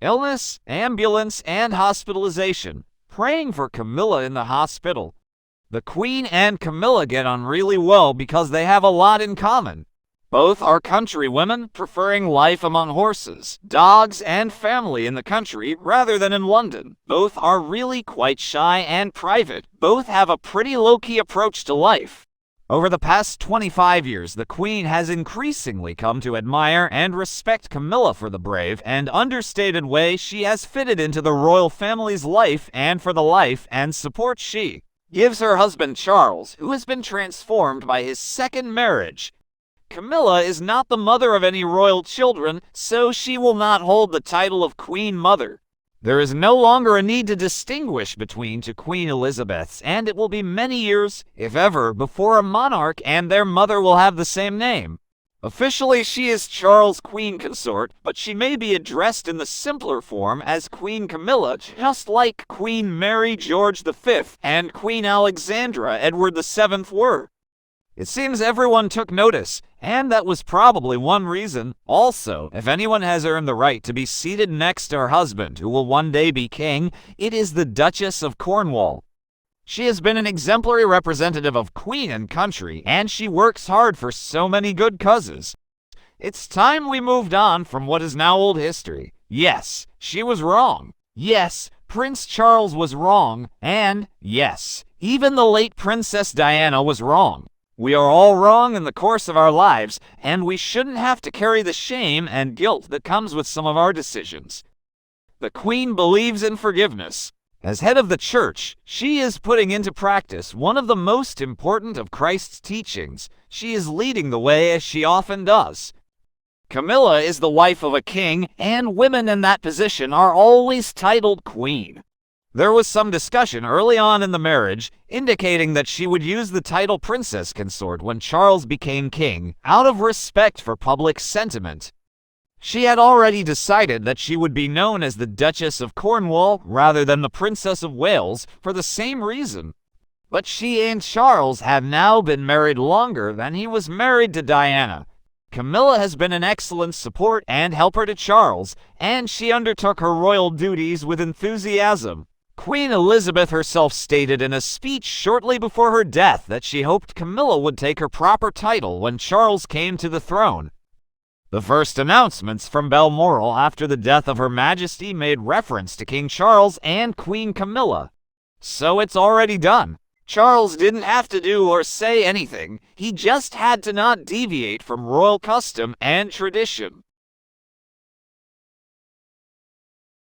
illness, ambulance, and hospitalization, praying for Camilla in the hospital. The Queen and Camilla get on really well because they have a lot in common. Both are country women, preferring life among horses, dogs, and family in the country rather than in London. Both are really quite shy and private. Both have a pretty low-key approach to life. Over the past 25 years, the Queen has increasingly come to admire and respect Camilla for the brave and understated way she has fitted into the royal family's life and for the life and support she gives her husband Charles, who has been transformed by his second marriage. Camilla is not the mother of any royal children, so she will not hold the title of Queen Mother. There is no longer a need to distinguish between two Queen Elizabeths, and it will be many years, if ever, before a monarch and their mother will have the same name. Officially, she is Charles' Queen Consort, but she may be addressed in the simpler form as Queen Camilla, just like Queen Mary George V and Queen Alexandra Edward VII were. It seems everyone took notice, and that was probably one reason. Also, if anyone has earned the right to be seated next to her husband, who will one day be king, it is the Duchess of Cornwall. She has been an exemplary representative of Queen and country, and she works hard for so many good causes. It's time we moved on from what is now old history. Yes, she was wrong. Yes, Prince Charles was wrong. And, yes, even the late Princess Diana was wrong. We are all wrong in the course of our lives, and we shouldn't have to carry the shame and guilt that comes with some of our decisions. The Queen believes in forgiveness. As head of the Church, she is putting into practice one of the most important of Christ's teachings. She is leading the way as she often does. Camilla is the wife of a king, and women in that position are always titled Queen. There was some discussion early on in the marriage, indicating that she would use the title Princess Consort when Charles became king, out of respect for public sentiment. She had already decided that she would be known as the Duchess of Cornwall rather than the Princess of Wales for the same reason. But she and Charles have now been married longer than he was married to Diana. Camilla has been an excellent support and helper to Charles, and she undertook her royal duties with enthusiasm. Queen Elizabeth herself stated in a speech shortly before her death that she hoped Camilla would take her proper title when Charles came to the throne. The first announcements from Balmoral after the death of Her Majesty made reference to King Charles and Queen Camilla. So it's already done. Charles didn't have to do or say anything, he just had to not deviate from royal custom and tradition.